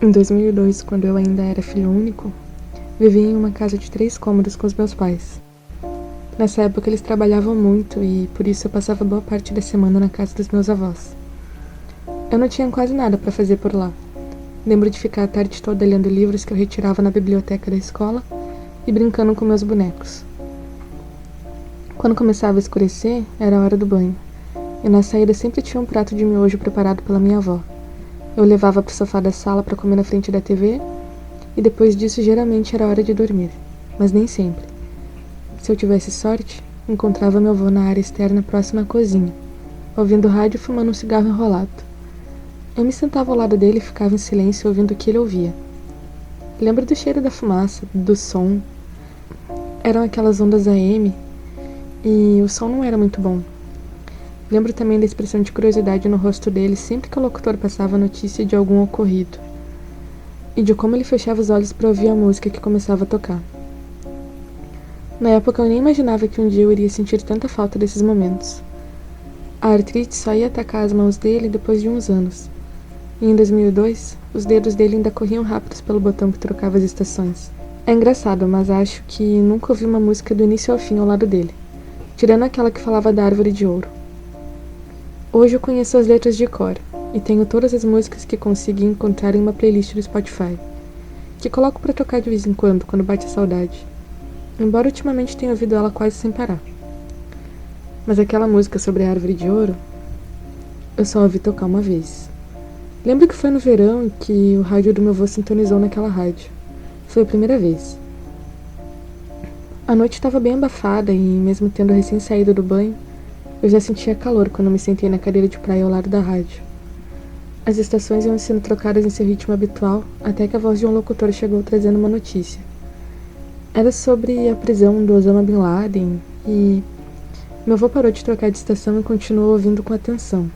Em 2002, quando eu ainda era filho único, vivia em uma casa de 3 cômodos com os meus pais. Nessa época eles trabalhavam muito e por isso eu passava boa parte da semana na casa dos meus avós. Eu não tinha quase nada para fazer por lá. Lembro de ficar a tarde toda lendo livros que eu retirava na biblioteca da escola e brincando com meus bonecos. Quando começava a escurecer, era a hora do banho, e na saída sempre tinha um prato de miojo preparado pela minha avó. Eu levava pro sofá da sala para comer na frente da TV, e depois disso geralmente era hora de dormir, mas nem sempre. Se eu tivesse sorte, encontrava meu avô na área externa próxima à cozinha, ouvindo rádio e fumando um cigarro enrolado. Eu me sentava ao lado dele e ficava em silêncio ouvindo o que ele ouvia. Lembro do cheiro da fumaça, do som. Eram aquelas ondas AM e o som não era muito bom. Lembro também da expressão de curiosidade no rosto dele sempre que o locutor passava a notícia de algum ocorrido, e de como ele fechava os olhos para ouvir a música que começava a tocar. Na época eu nem imaginava que um dia eu iria sentir tanta falta desses momentos. A artrite só ia atacar as mãos dele depois de uns anos, e em 2002 os dedos dele ainda corriam rápidos pelo botão que trocava as estações. É engraçado, mas acho que nunca ouvi uma música do início ao fim ao lado dele, tirando aquela que falava da árvore de ouro. Hoje eu conheço as letras de cor, e tenho todas as músicas que consegui encontrar em uma playlist do Spotify, que coloco para tocar de vez em quando bate a saudade, embora ultimamente tenha ouvido ela quase sem parar. Mas aquela música sobre a árvore de ouro, eu só ouvi tocar uma vez. Lembro que foi no verão que o rádio do meu avô sintonizou naquela rádio. Foi a primeira vez. A noite estava bem abafada e, mesmo tendo recém saído do banho, eu já sentia calor quando me sentei na cadeira de praia ao lado da rádio. As estações iam sendo trocadas em seu ritmo habitual, até que a voz de um locutor chegou trazendo uma notícia. Era sobre a prisão do Osama Bin Laden e meu avô parou de trocar de estação e continuou ouvindo com atenção.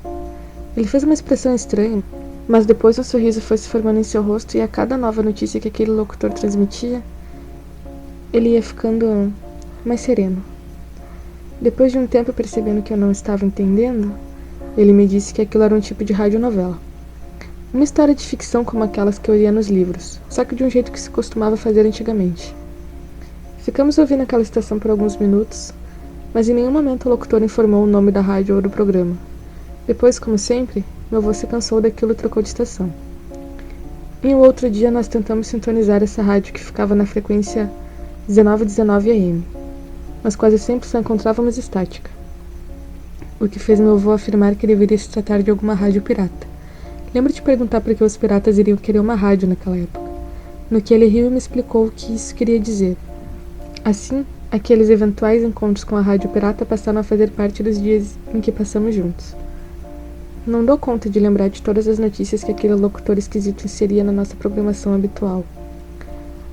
Ele fez uma expressão estranha, mas depois um sorriso foi se formando em seu rosto e a cada nova notícia que aquele locutor transmitia, ele ia ficando mais sereno. Depois de um tempo percebendo que eu não estava entendendo, ele me disse que aquilo era um tipo de radionovela. Uma história de ficção como aquelas que eu lia nos livros, só que de um jeito que se costumava fazer antigamente. Ficamos ouvindo aquela estação por alguns minutos, mas em nenhum momento o locutor informou o nome da rádio ou do programa. Depois, como sempre, meu avô se cansou daquilo e trocou de estação. Em um outro dia nós tentamos sintonizar essa rádio que ficava na frequência 1919 AM, mas quase sempre só encontrávamos estática, o que fez meu avô afirmar que deveria se tratar de alguma rádio pirata. Lembro de perguntar por que os piratas iriam querer uma rádio naquela época, no que ele riu e me explicou o que isso queria dizer. Assim, aqueles eventuais encontros com a rádio pirata passaram a fazer parte dos dias em que passamos juntos. Não dou conta de lembrar de todas as notícias que aquele locutor esquisito inseria na nossa programação habitual.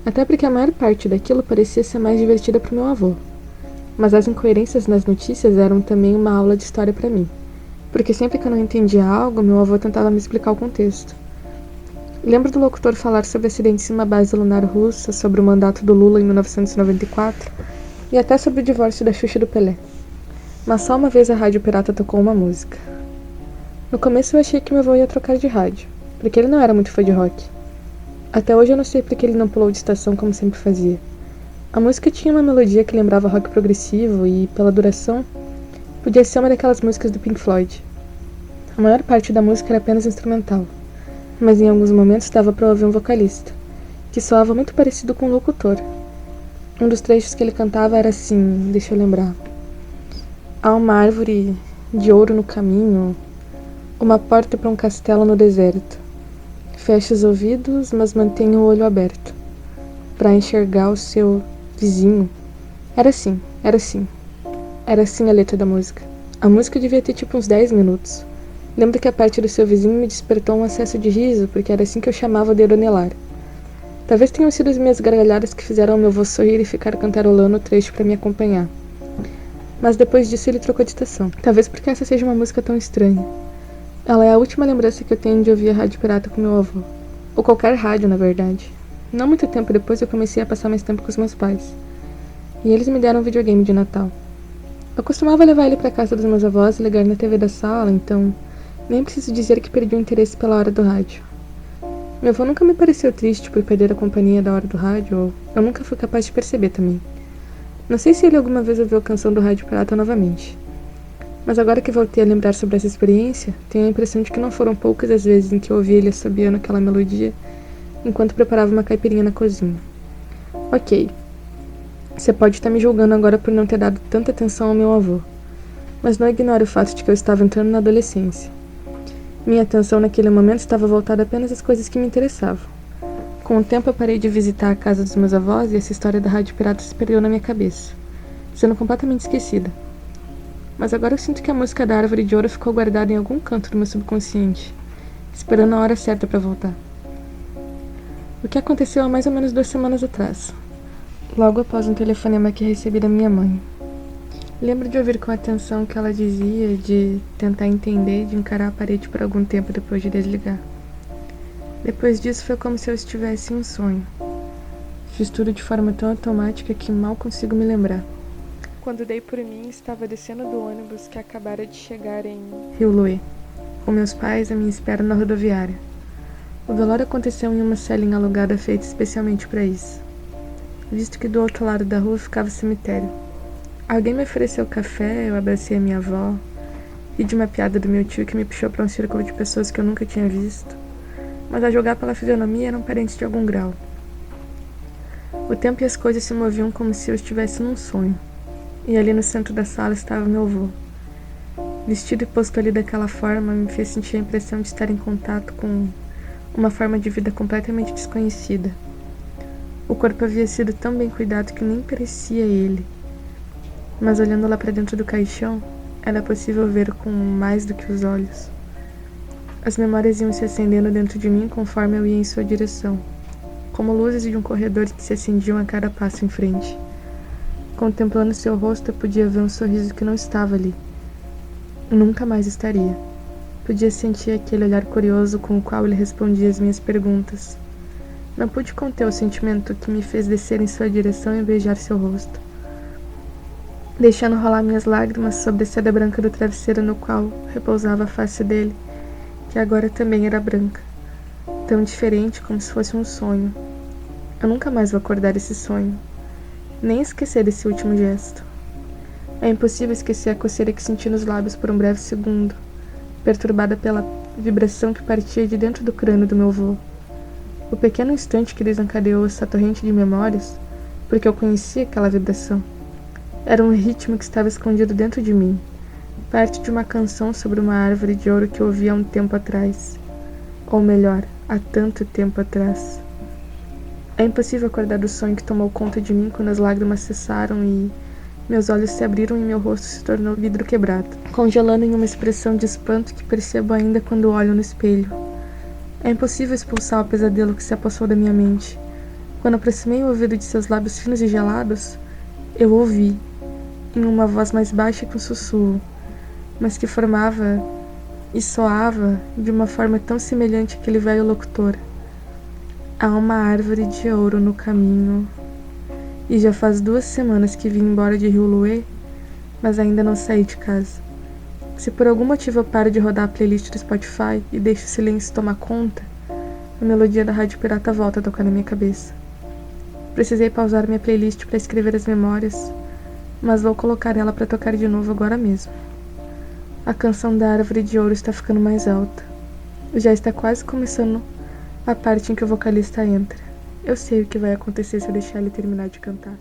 Até porque a maior parte daquilo parecia ser mais divertida para o meu avô. Mas as incoerências nas notícias eram também uma aula de história para mim, porque sempre que eu não entendia algo, meu avô tentava me explicar o contexto. Lembro do locutor falar sobre acidentes em uma base lunar russa, sobre o mandato do Lula em 1994 e até sobre o divórcio da Xuxa e do Pelé. Mas só uma vez a rádio pirata tocou uma música. No começo eu achei que meu avô ia trocar de rádio, porque ele não era muito fã de rock. Até hoje eu não sei porque ele não pulou de estação como sempre fazia. A música tinha uma melodia que lembrava rock progressivo e, pela duração, podia ser uma daquelas músicas do Pink Floyd. A maior parte da música era apenas instrumental, mas em alguns momentos dava para ouvir um vocalista, que soava muito parecido com um locutor. Um dos trechos que ele cantava era assim, deixa eu lembrar. Há uma árvore de ouro no caminho, uma porta para um castelo no deserto. Feche os ouvidos, mas mantenha o olho aberto, para enxergar o seu vizinho. Era assim a letra da música. A música devia ter tipo uns 10 minutos. Lembro que a parte do seu vizinho me despertou um acesso de riso, porque era assim que eu chamava de Eronelar. Talvez tenham sido as minhas gargalhadas que fizeram meu avô sorrir e ficar cantarolando o trecho para me acompanhar. Mas depois disso ele trocou de estação. Talvez porque essa seja uma música tão estranha. Ela é a última lembrança que eu tenho de ouvir a rádio pirata com meu avô. Ou qualquer rádio, na verdade. Não muito tempo depois eu comecei a passar mais tempo com os meus pais. E eles me deram um videogame de Natal. Eu costumava levar ele para casa dos meus avós e ligar na TV da sala, então nem preciso dizer que perdi o interesse pela hora do rádio. Meu avô nunca me pareceu triste por perder a companhia da hora do rádio, ou eu nunca fui capaz de perceber também. Não sei se ele alguma vez ouviu a canção do Rádio Pirata novamente. Mas agora que voltei a lembrar sobre essa experiência, tenho a impressão de que não foram poucas as vezes em que eu ouvi ele assobiando aquela melodia enquanto preparava uma caipirinha na cozinha. Ok, você pode estar me julgando agora por não ter dado tanta atenção ao meu avô, mas não ignore o fato de que eu estava entrando na adolescência. Minha atenção naquele momento estava voltada apenas às coisas que me interessavam. Com o tempo eu parei de visitar a casa dos meus avós e essa história da Rádio Pirata se perdeu na minha cabeça, sendo completamente esquecida. Mas agora eu sinto que a música da Árvore de Ouro ficou guardada em algum canto do meu subconsciente, esperando a hora certa para voltar. O que aconteceu há mais ou menos 2 semanas atrás, logo após um telefonema que recebi da minha mãe. Lembro de ouvir com atenção o que ela dizia, de tentar entender e de encarar a parede por algum tempo depois de desligar. Depois disso foi como se eu estivesse em um sonho. Fiz tudo de forma tão automática que mal consigo me lembrar. Quando dei por mim, estava descendo do ônibus que acabara de chegar em Rio-Loué, com meus pais à minha espera na rodoviária. O velório aconteceu em uma celinha alugada feita especialmente para isso, visto que do outro lado da rua ficava o cemitério. Alguém me ofereceu café, eu abracei a minha avó, ri de uma piada do meu tio que me puxou para um círculo de pessoas que eu nunca tinha visto, mas a julgar pela fisionomia eram parentes de algum grau. O tempo e as coisas se moviam como se eu estivesse num sonho, e ali no centro da sala estava meu avô. Vestido e posto ali daquela forma me fez sentir a impressão de estar em contato com uma forma de vida completamente desconhecida. O corpo havia sido tão bem cuidado que nem parecia ele. Mas olhando lá para dentro do caixão, era possível ver com mais do que os olhos. As memórias iam se acendendo dentro de mim conforme eu ia em sua direção, como luzes de um corredor que se acendiam a cada passo em frente. Contemplando seu rosto, eu podia ver um sorriso que não estava ali. Nunca mais estaria. Podia sentir aquele olhar curioso com o qual ele respondia as minhas perguntas. Não pude conter o sentimento que me fez descer em sua direção e beijar seu rosto, deixando rolar minhas lágrimas sobre a seda branca do travesseiro no qual repousava a face dele, que agora também era branca, tão diferente como se fosse um sonho. Eu nunca mais vou acordar esse sonho, nem esquecer desse último gesto. É impossível esquecer a coceira que senti nos lábios por um breve segundo, perturbada pela vibração que partia de dentro do crânio do meu avô. O pequeno instante que desencadeou essa torrente de memórias, porque eu conhecia aquela vibração. Era um ritmo que estava escondido dentro de mim, parte de uma canção sobre uma árvore de ouro que eu ouvi há um tempo atrás. Ou melhor, há tanto tempo atrás. É impossível acordar do sonho que tomou conta de mim quando as lágrimas cessaram e meus olhos se abriram e meu rosto se tornou vidro quebrado, congelando em uma expressão de espanto que percebo ainda quando olho no espelho. É impossível expulsar o pesadelo que se apossou da minha mente. Quando aproximei o ouvido de seus lábios finos e gelados, eu ouvi, em uma voz mais baixa que um sussurro, mas que formava e soava de uma forma tão semelhante àquele velho locutor. Há uma árvore de ouro no caminho. E já faz 2 semanas que vim embora de Rio-Loué, mas ainda não saí de casa. Se por algum motivo eu paro de rodar a playlist do Spotify e deixo o silêncio tomar conta, a melodia da Rádio Pirata volta a tocar na minha cabeça. Precisei pausar minha playlist para escrever as memórias, mas vou colocar ela para tocar de novo agora mesmo. A canção da Árvore de Ouro está ficando mais alta. Já está quase começando a parte em que o vocalista entra. Eu sei o que vai acontecer se eu deixar ele terminar de cantar.